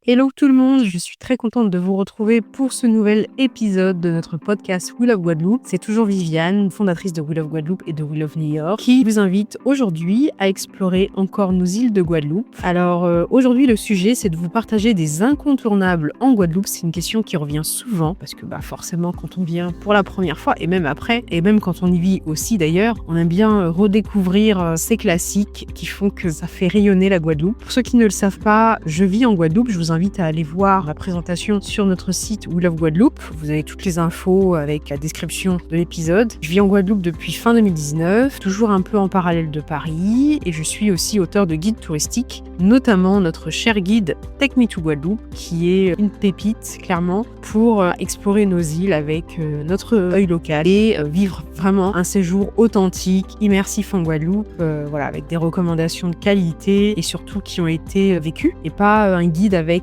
Hello tout le monde, je suis très contente de vous retrouver pour ce nouvel épisode de notre podcast We Love Guadeloupe. C'est toujours Viviane, fondatrice de We Love Guadeloupe et de We Love New York, qui vous invite aujourd'hui à explorer encore nos îles de Guadeloupe. Alors aujourd'hui le sujet c'est de vous partager des incontournables en Guadeloupe. C'est une question qui revient souvent parce que forcément quand on vient pour la première fois et même après, et même quand on y vit aussi d'ailleurs, on aime bien redécouvrir ces classiques qui font que ça fait rayonner la Guadeloupe. Pour ceux qui ne le savent pas, je vis en Guadeloupe, je vous invite à aller voir la présentation sur notre site We Love Guadeloupe. Vous avez toutes les infos avec la description de l'épisode. Je vis en Guadeloupe depuis fin 2019, toujours un peu en parallèle de Paris, et je suis aussi auteur de guides touristiques, notamment notre cher guide Take Me to Guadeloupe, qui est une pépite clairement pour explorer nos îles avec notre œil local et vivre vraiment un séjour authentique, immersif en Guadeloupe, avec des recommandations de qualité et surtout qui ont été vécues, et pas un guide avec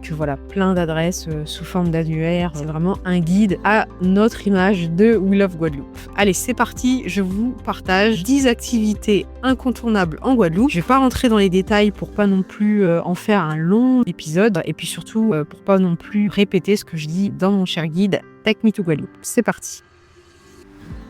plein d'adresses sous forme d'annuaire. C'est vraiment un guide à notre image de We Love Guadeloupe. Allez, c'est parti, je vous partage 10 activités incontournables en Guadeloupe. Je vais pas rentrer dans les détails pour pas non plus en faire un long épisode et puis surtout pour pas non plus répéter ce que je dis dans mon cher guide Take Me to Guadeloupe. C'est parti.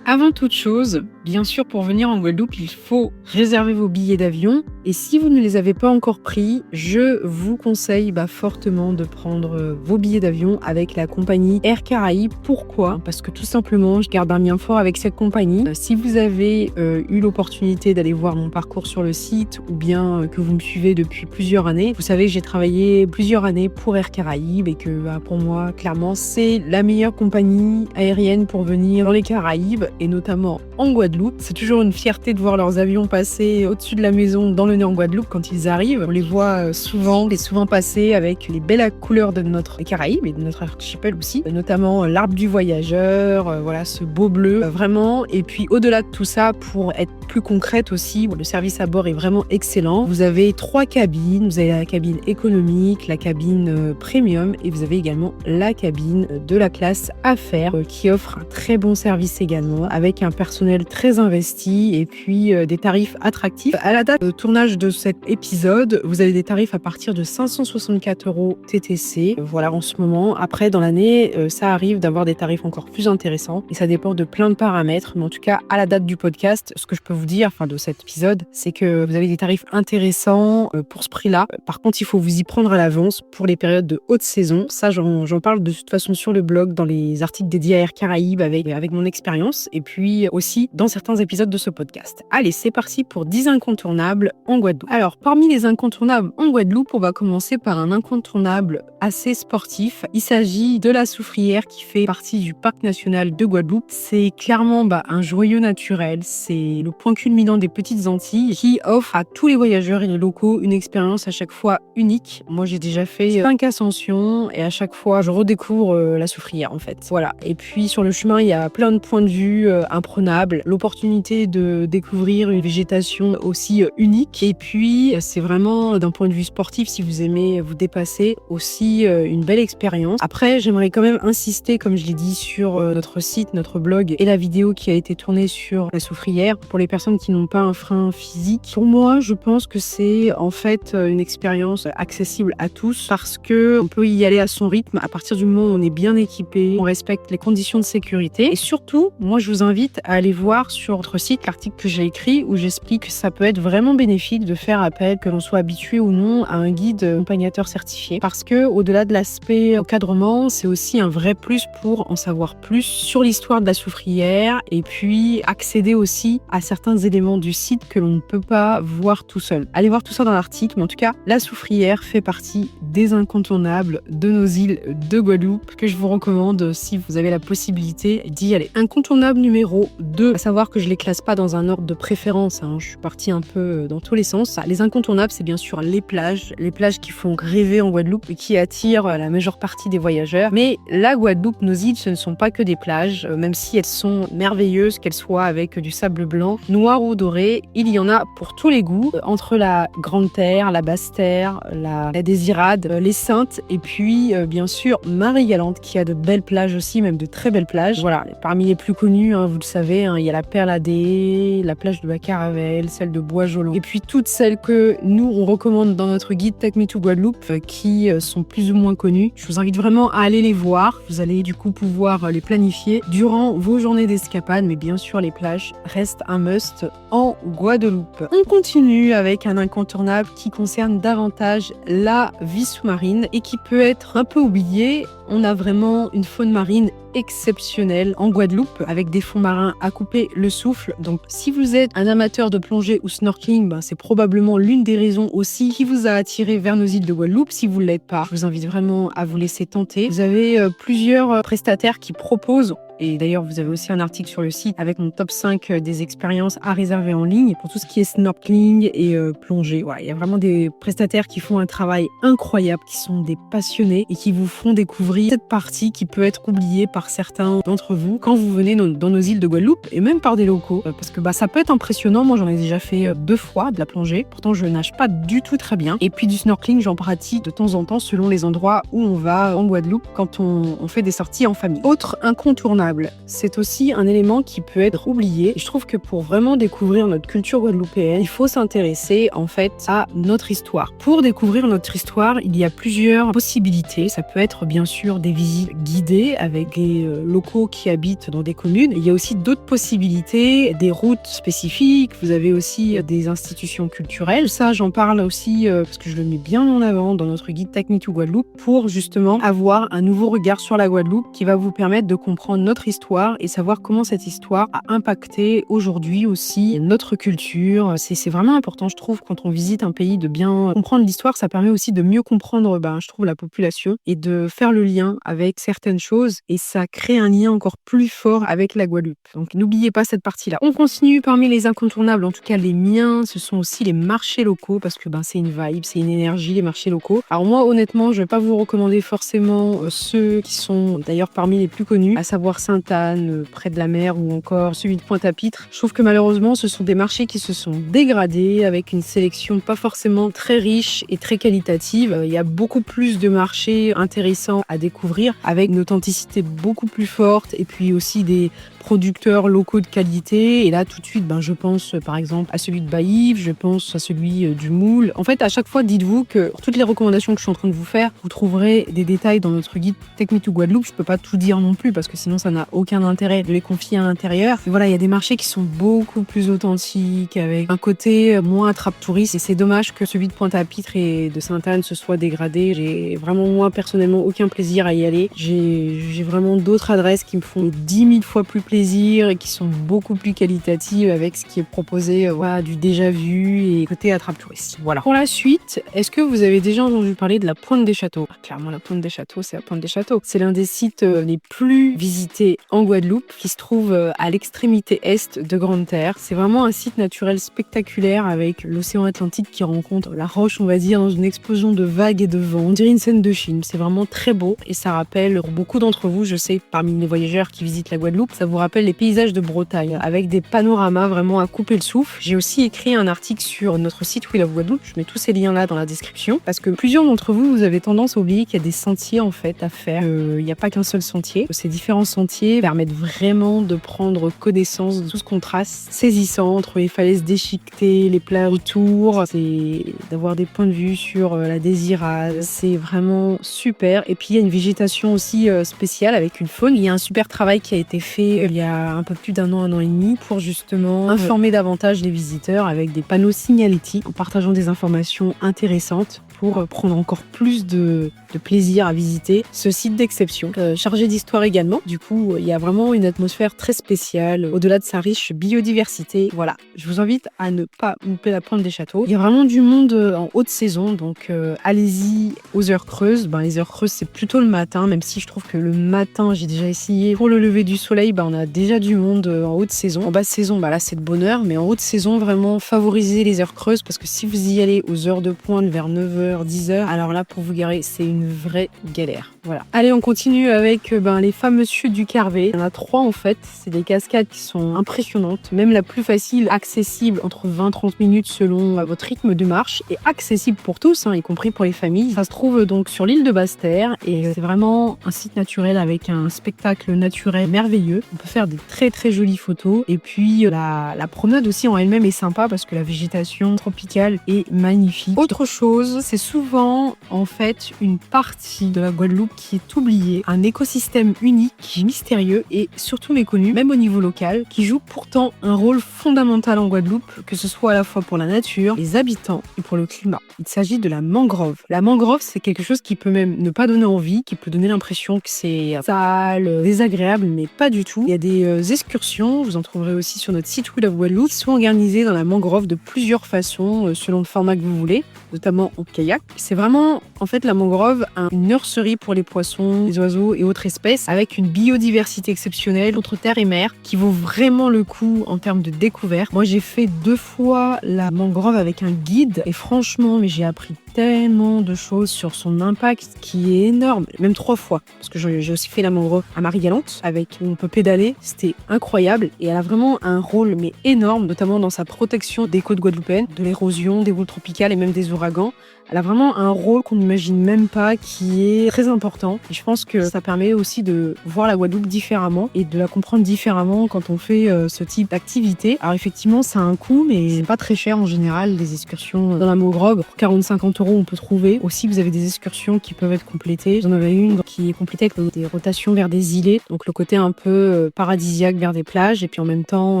Avant toute chose, bien sûr, pour venir en Guadeloupe, il faut réserver vos billets d'avion. Et si vous ne les avez pas encore pris, je vous conseille fortement de prendre vos billets d'avion avec la compagnie Air Caraïbes. Pourquoi ? Parce que tout simplement, je garde un lien fort avec cette compagnie. Si vous avez eu l'opportunité d'aller voir mon parcours sur le site ou bien que vous me suivez depuis plusieurs années, vous savez que j'ai travaillé plusieurs années pour Air Caraïbes et que pour moi, clairement, c'est la meilleure compagnie aérienne pour venir dans les Caraïbes et notamment en Guadeloupe. C'est toujours une fierté de voir leurs avions passer au-dessus de la maison dans le nez en Guadeloupe quand ils arrivent. On les voit souvent passer avec les belles couleurs de notre Caraïbes et de notre archipel aussi, notamment l'arbre du voyageur, ce beau bleu, vraiment. Et puis au-delà de tout ça, pour être plus concrète aussi, le service à bord est vraiment excellent. Vous avez 3 cabines, vous avez la cabine économique, la cabine premium et vous avez également la cabine de la classe affaires qui offre un très bon service également, avec un personnel très investi et puis des tarifs attractifs. À la date de tournage de cet épisode, vous avez des tarifs à partir de 564 € TTC. En ce moment. Après, dans l'année, ça arrive d'avoir des tarifs encore plus intéressants et ça dépend de plein de paramètres. Mais en tout cas, à la date du podcast, ce que je peux vous dire, de cet épisode, c'est que vous avez des tarifs intéressants pour ce prix-là. Par contre, il faut vous y prendre à l'avance pour les périodes de haute saison. Ça, j'en parle de toute façon sur le blog, dans les articles dédiés à Air Caraïbes avec mon expérience. Et puis aussi dans certains épisodes de ce podcast. Allez, c'est parti pour 10 incontournables en Guadeloupe. Alors, parmi les incontournables en Guadeloupe, on va commencer par un incontournable assez sportif. Il s'agit de la Soufrière qui fait partie du parc national de Guadeloupe. C'est clairement un joyau naturel. C'est le point culminant des Petites Antilles qui offre à tous les voyageurs et les locaux une expérience à chaque fois unique. Moi, j'ai déjà fait 5 ascensions et à chaque fois, je redécouvre la Soufrière en fait. Et puis sur le chemin, il y a plein de points de vue imprenables, l'opportunité de découvrir une végétation aussi unique. Et puis, c'est vraiment d'un point de vue sportif, si vous aimez vous dépasser, aussi une belle expérience. Après, j'aimerais quand même insister, comme je l'ai dit, sur notre site, notre blog et la vidéo qui a été tournée sur la Soufrière. Pour les personnes qui n'ont pas un frein physique, pour moi, je pense que c'est en fait une expérience accessible à tous parce que on peut y aller à son rythme à partir du moment où on est bien équipé, on respecte les conditions de sécurité. Et surtout, moi, je vous invite à aller voir sur notre site l'article que j'ai écrit où j'explique que ça peut être vraiment bénéfique de faire appel, que l'on soit habitué ou non, à un guide accompagnateur certifié. Parce que au-delà de l'aspect encadrement, c'est aussi un vrai plus pour en savoir plus sur l'histoire de la Soufrière et puis accéder aussi à certains éléments du site que l'on ne peut pas voir tout seul. Allez voir tout ça dans l'article, mais en tout cas, la Soufrière fait partie des incontournables de nos îles de Guadeloupe que je vous recommande si vous avez la possibilité d'y aller. Incontournable numéro 2, à savoir que je les classe pas dans un ordre de préférence, je suis partie un peu dans tous les sens. Les incontournables, c'est bien sûr les plages qui font rêver en Guadeloupe et qui attirent la majeure partie des voyageurs. Mais la Guadeloupe, nos îles, ce ne sont pas que des plages, même si elles sont merveilleuses, qu'elles soient avec du sable blanc, noir ou doré, il y en a pour tous les goûts, entre la Grande Terre, la Basse Terre, la Désirade, les Saintes, et puis bien sûr Marie-Galante qui a de belles plages aussi, même de très belles plages. Parmi les plus connues, vous le savez, il y a la Perladée, la plage de la Caravelle, celle de Bois-Jolon, et puis toutes celles que nous on recommande dans notre guide Take Me to Guadeloupe qui sont plus plus ou moins connus. Je vous invite vraiment à aller les voir. Vous allez du coup pouvoir les planifier durant vos journées d'escapade, mais bien sûr les plages restent un must en Guadeloupe. On continue avec un incontournable qui concerne davantage la vie sous-marine et qui peut être un peu oublié. On a vraiment une faune marine exceptionnelle en Guadeloupe avec des fonds marins à couper le souffle. Donc si vous êtes un amateur de plongée ou snorkeling, c'est probablement l'une des raisons aussi qui vous a attiré vers nos îles de Guadeloupe. Si vous ne l'êtes pas, je vous invite vraiment à vous laisser tenter. Vous avez plusieurs prestataires qui proposent. Et d'ailleurs, vous avez aussi un article sur le site avec mon top 5 des expériences à réserver en ligne pour tout ce qui est snorkeling et plongée. Voilà, il y a vraiment des prestataires qui font un travail incroyable, qui sont des passionnés et qui vous font découvrir cette partie qui peut être oubliée par certains d'entre vous quand vous venez dans nos îles de Guadeloupe et même par des locaux. Parce que ça peut être impressionnant. Moi, j'en ai déjà fait 2 fois de la plongée. Pourtant, je nage pas du tout très bien. Et puis du snorkeling, j'en pratique de temps en temps selon les endroits où on va en Guadeloupe quand on fait des sorties en famille. Autre incontournable, c'est aussi un élément qui peut être oublié. Je trouve que pour vraiment découvrir notre culture guadeloupéenne, il faut s'intéresser en fait à notre histoire. Pour découvrir notre histoire, il y a plusieurs possibilités. Ça peut être bien sûr des visites guidées avec des locaux qui habitent dans des communes. Il y a aussi d'autres possibilités, des routes spécifiques. Vous avez aussi des institutions culturelles. Ça, j'en parle aussi parce que je le mets bien en avant dans notre guide Take Me to Guadeloupe pour justement avoir un nouveau regard sur la Guadeloupe qui va vous permettre de comprendre notre histoire et savoir comment cette histoire a impacté aujourd'hui aussi notre culture. C'est vraiment important, je trouve, quand on visite un pays, de bien comprendre l'histoire. Ça permet aussi de mieux comprendre, je trouve, la population et de faire le lien avec certaines choses et ça crée un lien encore plus fort avec la Guadeloupe. Donc n'oubliez pas cette partie-là. On continue parmi les incontournables, en tout cas les miens, ce sont aussi les marchés locaux parce que c'est une vibe, c'est une énergie, les marchés locaux. Alors moi, honnêtement, je vais pas vous recommander forcément ceux qui sont d'ailleurs parmi les plus connus, à savoir Sainte-Anne, près de la mer, ou encore celui de Pointe-à-Pitre. Je trouve que malheureusement, ce sont des marchés qui se sont dégradés avec une sélection pas forcément très riche et très qualitative. Il y a beaucoup plus de marchés intéressants à découvrir avec une authenticité beaucoup plus forte et puis aussi des producteurs locaux de qualité. Et là, tout de suite, je pense par exemple à celui de Baïf, je pense à celui du Moule. En fait, à chaque fois, dites-vous que pour toutes les recommandations que je suis en train de vous faire, vous trouverez des détails dans notre guide Take Me to Guadeloupe. Je peux pas tout dire non plus parce que sinon, ça n'a aucun intérêt de les confier à l'intérieur. Mais voilà, il y a des marchés qui sont beaucoup plus authentiques, avec un côté moins attrape-touriste. Et c'est dommage que celui de Pointe-à-Pitre et de Sainte-Anne se soit dégradé. J'ai vraiment, moi, personnellement, aucun plaisir à y aller. J'ai vraiment d'autres adresses qui me font 10 000 fois plus plaisir et qui sont beaucoup plus qualitatives avec ce qui est proposé, du déjà vu et côté attrape-touriste. Voilà. Pour la suite, est-ce que vous avez déjà entendu parler de la Pointe des Châteaux ? Clairement, la Pointe des Châteaux, c'est la Pointe des Châteaux. C'est l'un des sites les plus visités en Guadeloupe, qui se trouve à l'extrémité est de Grande-Terre. C'est vraiment un site naturel spectaculaire avec l'océan Atlantique qui rencontre la roche, on va dire, dans une explosion de vagues et de vent. On dirait une scène de film. C'est vraiment très beau et ça rappelle, pour beaucoup d'entre vous, je sais, parmi les voyageurs qui visitent la Guadeloupe, ça vous rappelle les paysages de Bretagne avec des panoramas vraiment à couper le souffle. J'ai aussi écrit un article sur notre site We Love Guadeloupe. Je mets tous ces liens là dans la description parce que plusieurs d'entre vous, vous avez tendance à oublier qu'il y a des sentiers en fait à faire. Il n'y a pas qu'un seul sentier. Ces différents sentiers permettent vraiment de prendre connaissance de tout ce contraste saisissant entre les falaises déchiquetées, les plages autour. C'est d'avoir des points de vue sur la Désirade. C'est vraiment super. Et puis il y a une végétation aussi spéciale avec une faune. Il y a un super travail qui a été fait il y a un peu plus d'un an et demi pour justement informer davantage les visiteurs avec des panneaux signalétiques en partageant des informations intéressantes pour prendre encore plus de plaisir à visiter ce site d'exception, chargé d'histoire également. Du coup, il y a vraiment une atmosphère très spéciale, au-delà de sa riche biodiversité. Voilà, je vous invite à ne pas louper la Pointe des Châteaux. Il y a vraiment du monde en haute saison, donc allez-y aux heures creuses. Les heures creuses, c'est plutôt le matin, même si je trouve que le matin, j'ai déjà essayé. Pour le lever du soleil, on a déjà du monde en haute saison. En basse saison, là, c'est de bonne heure, mais en haute saison, vraiment favoriser les heures creuses, parce que si vous y allez aux heures de pointe vers 9h, 10h, alors là, pour vous garer, c'est une vraie galère. Voilà. Allez, on continue avec les fameux chutes du Carvet. Il y en a 3 en fait. C'est des cascades qui sont impressionnantes. Même la plus facile, accessible entre 20-30 minutes selon votre rythme de marche et accessible pour tous, y compris pour les familles. Ça se trouve donc sur l'île de Basse-Terre et c'est vraiment un site naturel avec un spectacle naturel merveilleux. On peut faire des très très jolies photos et puis la promenade aussi en elle-même est sympa parce que la végétation tropicale est magnifique. Autre chose, c'est souvent en fait une partie de la Guadeloupe qui est oubliée, un écosystème unique, mystérieux et surtout méconnu, même au niveau local, qui joue pourtant un rôle fondamental en Guadeloupe, que ce soit à la fois pour la nature, les habitants et pour le climat. Il s'agit de la mangrove. La mangrove, c'est quelque chose qui peut même ne pas donner envie, qui peut donner l'impression que c'est sale, désagréable, mais pas du tout. Il y a des excursions, vous en trouverez aussi sur notre site We Love Guadeloupe, qui sont organisées dans la mangrove de plusieurs façons, selon le format que vous voulez, notamment en kayak. C'est vraiment, en fait, la mangrove, une nurserie pour les poissons, les oiseaux et autres espèces, avec une biodiversité exceptionnelle entre terre et mer, qui vaut vraiment le coup en termes de découverte. Moi, j'ai fait 2 fois la mangrove avec un guide, et franchement, mais j'ai appris tellement de choses sur son impact qui est énorme, même 3 fois, parce que j'ai aussi fait la mangrove à Marie-Galante, avec où on peut pédaler, c'était incroyable, et elle a vraiment un rôle mais énorme, notamment dans sa protection des côtes guadeloupéennes, de l'érosion, des boules tropicales et même des ouragans. Elle a vraiment un rôle qu'on n'imagine même pas, qui est très important, et je pense que ça permet aussi de voir la Guadeloupe différemment et de la comprendre différemment quand on fait ce type d'activité. Alors effectivement, ça a un coût, mais c'est pas très cher en général, les excursions dans la mangrove. Pour 40-50 €, on peut trouver. Aussi, vous avez des excursions qui peuvent être complétées. J'en avais une qui est complétée avec des rotations vers des îlets, donc le côté un peu paradisiaque vers des plages, et puis en même temps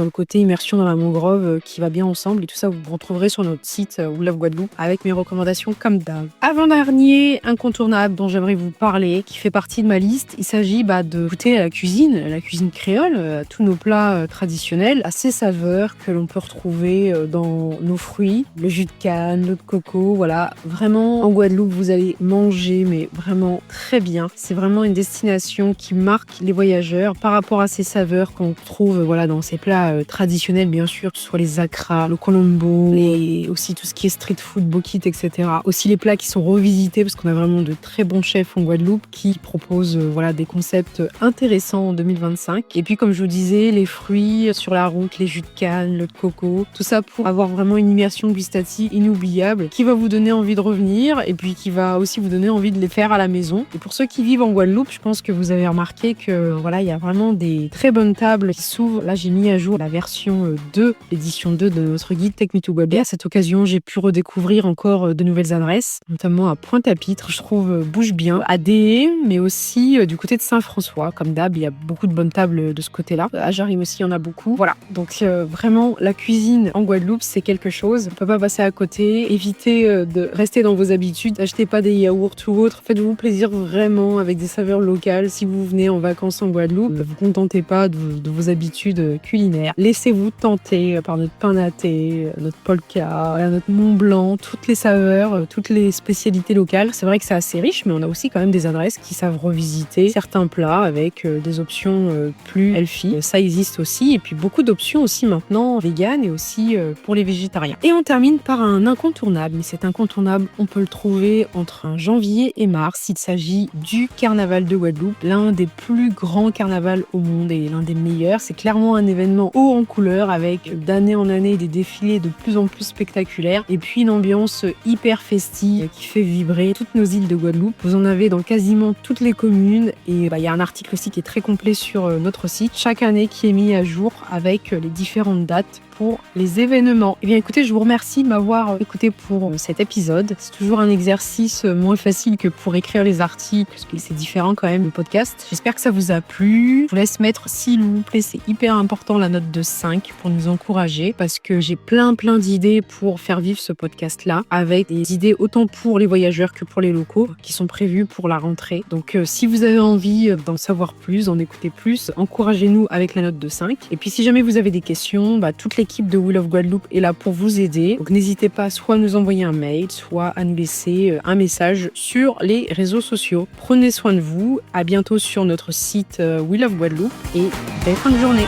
le côté immersion dans la mangrove qui va bien ensemble. Et tout ça, vous retrouverez sur notre site We Love Guadeloupe avec mes recommandations comme d'hab. Avant-dernier incontournable dont j'aimerais vous parler, qui fait partie de ma liste, il s'agit de goûter à la cuisine créole, tous nos plats traditionnels, à ces saveurs que l'on peut retrouver dans nos fruits, le jus de canne, l'eau de coco, voilà. Vraiment, en Guadeloupe, vous allez manger, mais vraiment très bien. C'est vraiment une destination qui marque les voyageurs par rapport à ces saveurs qu'on trouve dans ces plats traditionnels, bien sûr, que ce soit les akra, le colombo, aussi tout ce qui est street food, bokit, etc. Aussi les plats qui sont revisités, parce qu'on a vraiment de très bons chefs en Guadeloupe qui proposent des concepts intéressants en 2025. Et puis, comme je vous disais, les fruits sur la route, les jus de canne, le coco, tout ça pour avoir vraiment une immersion gustative inoubliable qui va vous donner envie de revenir, et puis qui va aussi vous donner envie de les faire à la maison. Et pour ceux qui vivent en Guadeloupe, je pense que vous avez remarqué que il y a vraiment des très bonnes tables qui s'ouvrent. Là, j'ai mis à jour la version 2, l'édition 2 de notre guide Take Me to Guadeloupe. Et à cette occasion, j'ai pu redécouvrir encore de nouvelles adresses, notamment à Pointe-à-Pitre, je trouve bouge bien, à Déé, mais aussi du côté de Saint-François. Comme d'hab, il y a beaucoup de bonnes tables de ce côté-là. À Jarry aussi, il y en a beaucoup. Voilà, donc vraiment, la cuisine en Guadeloupe, c'est quelque chose. On peut pas passer à côté. Évitez de rester dans vos habitudes. Achetez pas des yaourts ou autres. Faites-vous plaisir vraiment avec des saveurs locales. Si vous venez en vacances en Guadeloupe, ne vous contentez pas de vos habitudes culinaires. Laissez-vous tenter par notre pain natté, notre polka, notre Mont Blanc, toutes les saveurs, toutes les spécialités locales. C'est vrai que c'est assez riche, mais on a aussi quand même des adresses qui savent revisiter certains plats avec des options plus healthy. Ça existe aussi. Et puis beaucoup d'options aussi maintenant vegan, et aussi pour les végétariens. Et on termine par un incontournable. Mais cet incontournable, on peut le trouver entre janvier et mars. Il s'agit du carnaval de Guadeloupe, l'un des plus grands carnavals au monde et l'un des meilleurs. C'est clairement un événement haut en couleur, avec d'année en année des défilés de plus en plus spectaculaires, et puis une ambiance hyper festive qui fait vibrer toutes nos îles de Guadeloupe. Vous en avez dans quasiment toutes les communes, et il y a un article aussi qui est très complet sur notre site chaque année, qui est mis à jour avec les différentes dates pour les événements. Eh bien écoutez, je vous remercie de m'avoir écouté pour cet épisode. C'est toujours un exercice moins facile que pour écrire les articles, parce que c'est différent quand même le podcast. J'espère que ça vous a plu. Je vous laisse mettre, s'il vous plaît, c'est hyper important, la note de 5 pour nous encourager, parce que j'ai plein d'idées pour faire vivre ce podcast-là, avec des idées autant pour les voyageurs que pour les locaux, qui sont prévues pour la rentrée. Donc si vous avez envie d'en savoir plus, d'en écouter plus, encouragez-nous avec la note de 5. Et puis si jamais vous avez des questions, toute l'équipe de We Love Guadeloupe est là pour vous aider. Donc n'hésitez pas soit à nous envoyer un mail, soit à nous laisser un message sur les réseaux sociaux. Prenez soin de vous. À bientôt sur notre site We Love Guadeloupe, et belle fin de journée.